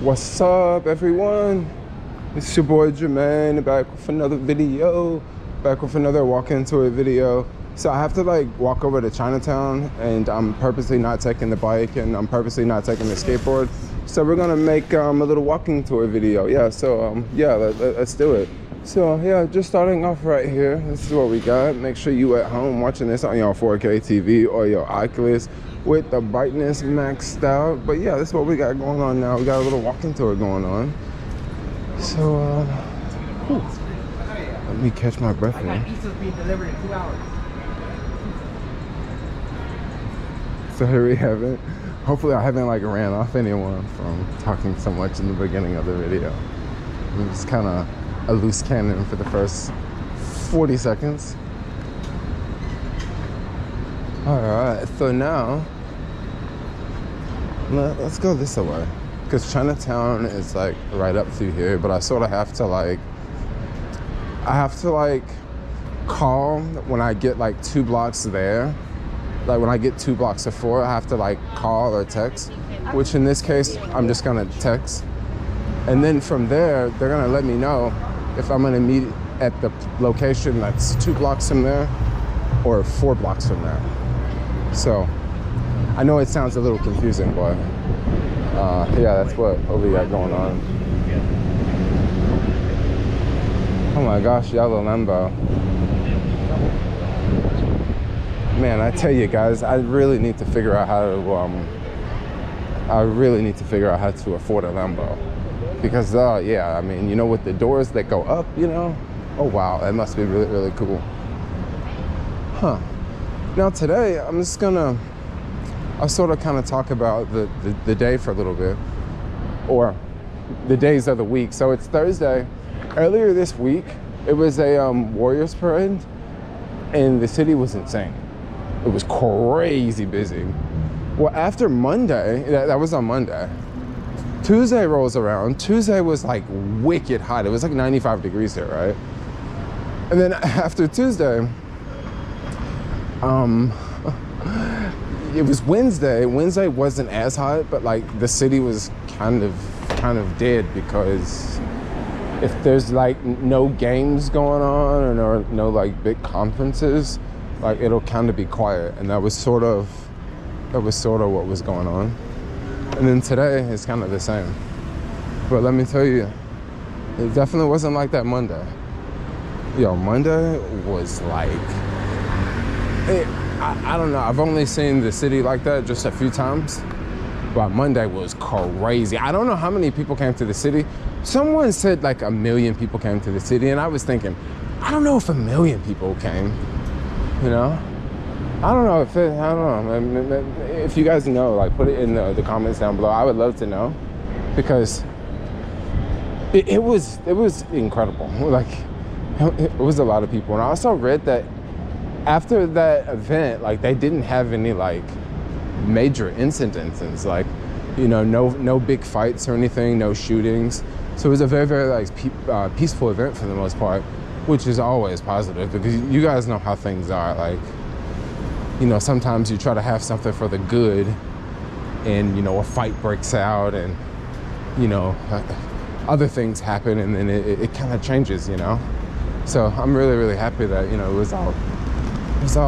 What's up, everyone? It's your boy Jermaine, back with another video, back with another walk-in tour video. So I have to like walk over to Chinatown, and I'm purposely not taking the bike, and I'm purposely not taking the skateboard. So we're gonna make a little walking tour video. Yeah, so yeah, let's do it. So yeah, just starting off right here. This is what we got. Make sure you at home watching this on your 4K TV or your Oculus with the brightness maxed out. But yeah, this is what we got going on now. We got a little walking tour going on. So let me catch my breath here. Pizza's being delivered in 2 hours. So here we have it. Hopefully I haven't like ran off anyone from talking so much in the beginning of the video. I'm just kind of a loose cannon for the first 40 seconds. All right, so now let's go this way, because Chinatown is like right up through here, but I sort of have to like, call when I get like 2 blocks there. Like when I get 2 blocks to 4, I have to like call or text, which in this case, I'm just gonna text. And then from there, they're gonna let me know if I'm gonna meet at the location that's 2 blocks from there or 4 blocks from there. So I know it sounds a little confusing, but yeah, that's what we got going on. Oh my gosh, yellow Lambo. Man, I tell you guys, I really need to figure out how to afford a Lambo. Because yeah, I mean, you know, with the doors that go up, you know, oh wow, that must be really, really cool. Huh. Now today, I'll sort of kind of talk about the day for a little bit, or the days of the week. So it's Thursday. Earlier this week, it was a Warriors parade, and the city was insane. It was crazy busy. Well, after Monday, that was on Monday. Tuesday rolls around. Tuesday was like wicked hot. It was like 95 degrees here, right? And then after Tuesday, it was Wednesday. Wednesday wasn't as hot, but like the city was kind of dead, because if there's like no games going on or no like big conferences, like it'll kind of be quiet. And that was sort of what was going on. And then today is kind of the same. But let me tell you, it definitely wasn't like that Monday. Yo, Monday was like, I don't know, I've only seen the city like that just a few times, but Monday was crazy. I don't know how many people came to the city. Someone said like 1 million people came to the city, and I was thinking, I don't know if 1 million people came, you know? I don't know if you guys know, like put it in the comments down below. I would love to know, because it was incredible. Like it was a lot of people. And I also read that after that event, like they didn't have any like major incidences, like, you know, no big fights or anything, no shootings. So it was a very, very like peaceful event for the most part, which is always positive, because you guys know how things are. Like, you know, sometimes you try to have something for the good, and, you know, a fight breaks out, and, you know, other things happen, and then it kind of changes, you know? So I'm really, really happy that, you know, it was all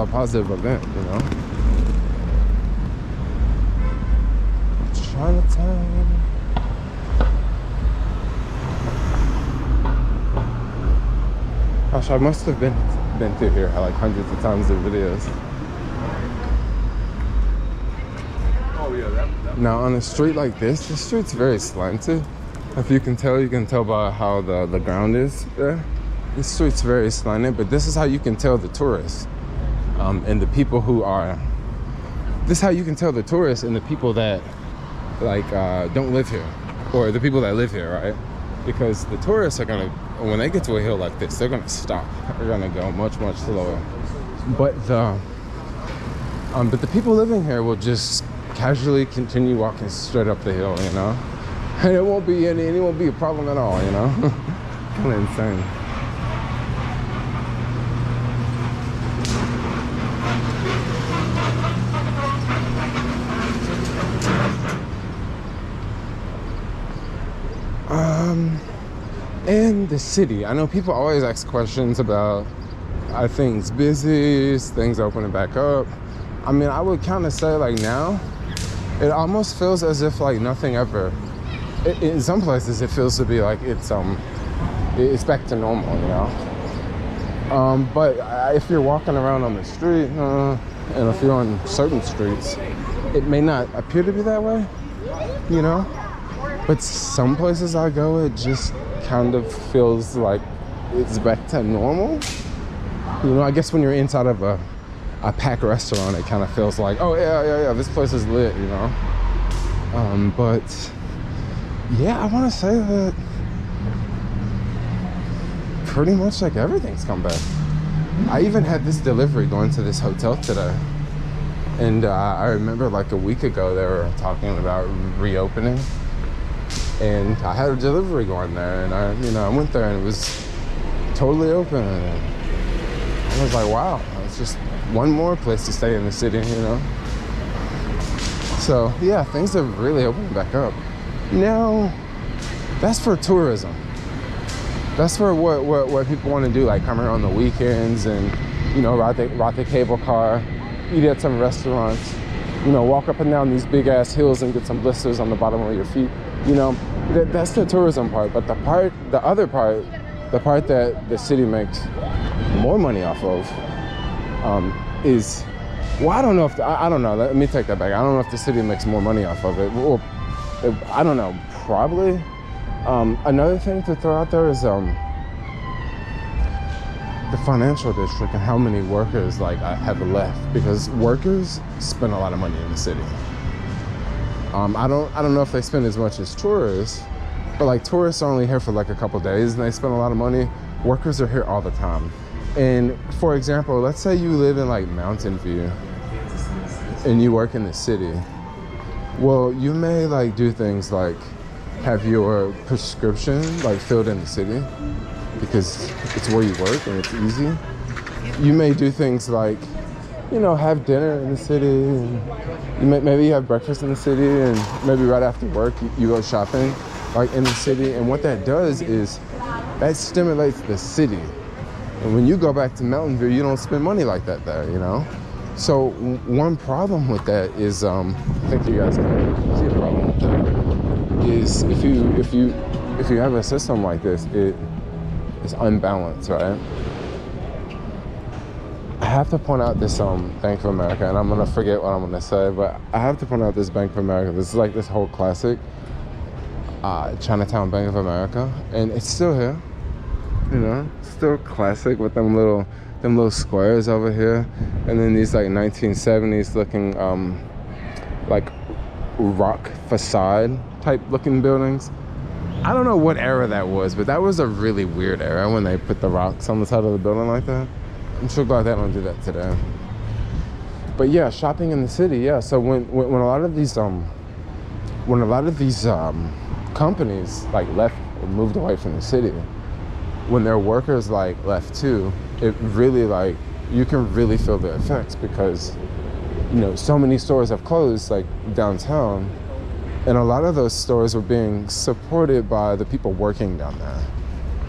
a positive event, you know? Chinatown. Gosh, I must have been through here like hundreds of times in videos. Now on a street like this, the street's very slanted. If you can tell by how the ground is there. This street's very slanted, but this is how you can tell the tourists and the people who are. This is how you can tell the tourists and the people that like don't live here, or the people that live here, right? Because the tourists are gonna, when they get to a hill like this, they're gonna stop. They're gonna go much, much slower. But the people living here will just casually continue walking straight up the hill, you know? And it won't be a problem at all, you know? Kind of insane. And the city. I know people always ask questions about, are things busy? Is things opening back up? I mean, I would kind of say like now, it almost feels as if like nothing ever. In some places, it feels to be like it's back to normal, you know. But if you're walking around on the street, and if you're on certain streets, it may not appear to be that way, you know. But some places I go, it just kind of feels like it's back to normal. You know, I guess when you're inside of a packed restaurant, it kind of feels like, oh yeah, this place is lit, you know. But yeah, I want to say that pretty much like everything's come back. I even had this delivery going to this hotel today, and I remember like a week ago they were talking about reopening. And I had a delivery going there, and I went there and it was totally open. And I was like, wow, it's just one more place to stay in the city, you know? So yeah, things are really opening back up. Now, that's for tourism. That's for what people want to do, like come here on the weekends and, you know, ride the cable car, eat at some restaurants, you know, walk up and down these big ass hills and get some blisters on the bottom of your feet. You know, that's the tourism part. But the part that the city makes more money off of is, well, I don't know if, I don't know, let me take that back. I don't know if the city makes more money off of it. Well, I don't know, probably. Another thing to throw out there is the financial district and how many workers like have left, because workers spend a lot of money in the city. I don't know if they spend as much as tourists, but like tourists are only here for like a couple days and they spend a lot of money. Workers are here all the time. And for example, let's say you live in like Mountain View and you work in the city. Well, you may like do things like have your prescription like filled in the city because it's where you work and it's easy. You may do things like, you know, have dinner in the city, and maybe you have breakfast in the city, and maybe right after work you go shopping like in the city. And what that does is that stimulates the city. And when you go back to Mountain View, you don't spend money like that there, you know. So one problem with that is, I think you guys can see a problem with that, is if you have a system like this, it is unbalanced, right? I have to point out this Bank of America, and I'm gonna forget what I'm gonna say, but I have to point out this Bank of America. This is like this whole classic Chinatown Bank of America, and it's still here, you know, still classic with them little squares over here, and then these like 1970s looking like rock facade type looking buildings. I don't know what era that was, but that was a really weird era when they put the rocks on the side of the building like that. I'm sure glad they don't do that today. But yeah, shopping in the city, yeah. So when a lot of these companies like left or moved away from the city, when their workers like left too, it really like you can really feel the effects, because you know so many stores have closed like downtown, and a lot of those stores were being supported by the people working down there,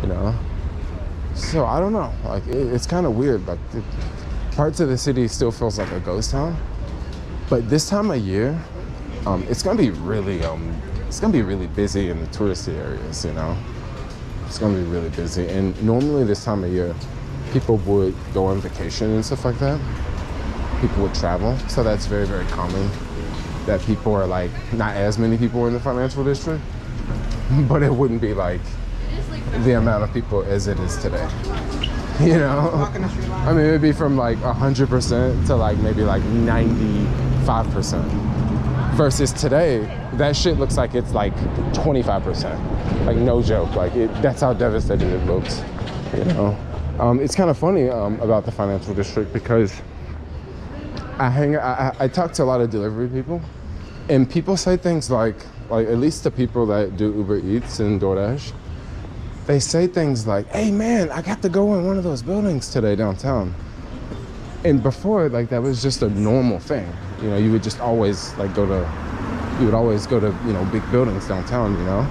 you know. So I don't know, like it's kind of weird. Like parts of the city still feels like a ghost town, but this time of year, it's gonna be really busy in the touristy areas, you know. It's gonna be really busy, and normally this time of year, people would go on vacation and stuff like that. People would travel, so that's very, very common. That people are like, not as many people in the financial district, but it wouldn't be like the amount of people as it is today, you know? I mean, it'd be from like 100% to like maybe like 95%. Versus today, that shit looks like it's like 25%. Like no joke, like that's how devastated it looks, you know? It's kind of funny about the financial district, because I talk to a lot of delivery people, and people say things like at least the people that do Uber Eats and DoorDash, they say things like, hey man, I got to go in one of those buildings today downtown. And before, like that was just a normal thing. You know, you would just always like you would always go to, you know, big buildings downtown, you know?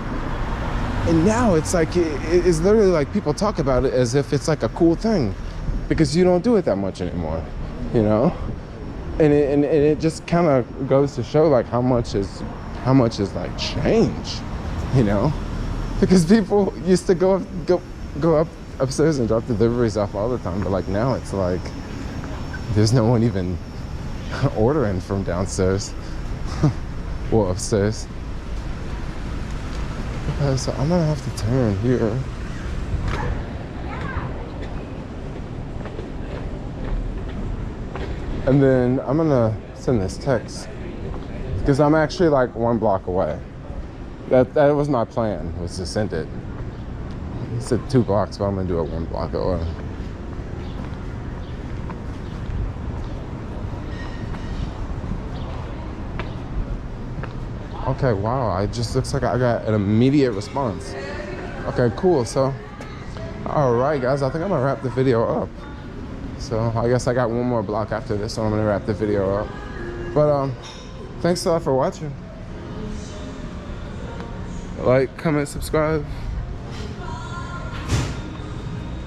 And now it's like, it's literally like people talk about it as if it's like a cool thing because you don't do it that much anymore, you know? And it just kind of goes to show like how much is like change, you know? Because people used to go up upstairs and drop deliveries off all the time, but like now it's like there's no one even ordering from downstairs or upstairs. Okay, so I'm gonna have to turn here. And then I'm gonna send this text because I'm actually like 1 block away. That was my plan, was to send it. It said 2 blocks, but I'm gonna do it 1 block away. Okay, wow, it just looks like I got an immediate response. Okay, cool, so, all right, guys, I think I'm gonna wrap the video up. So I guess I got 1 more block after this, so I'm gonna wrap the video up. But thanks a lot for watching. Like, comment, subscribe.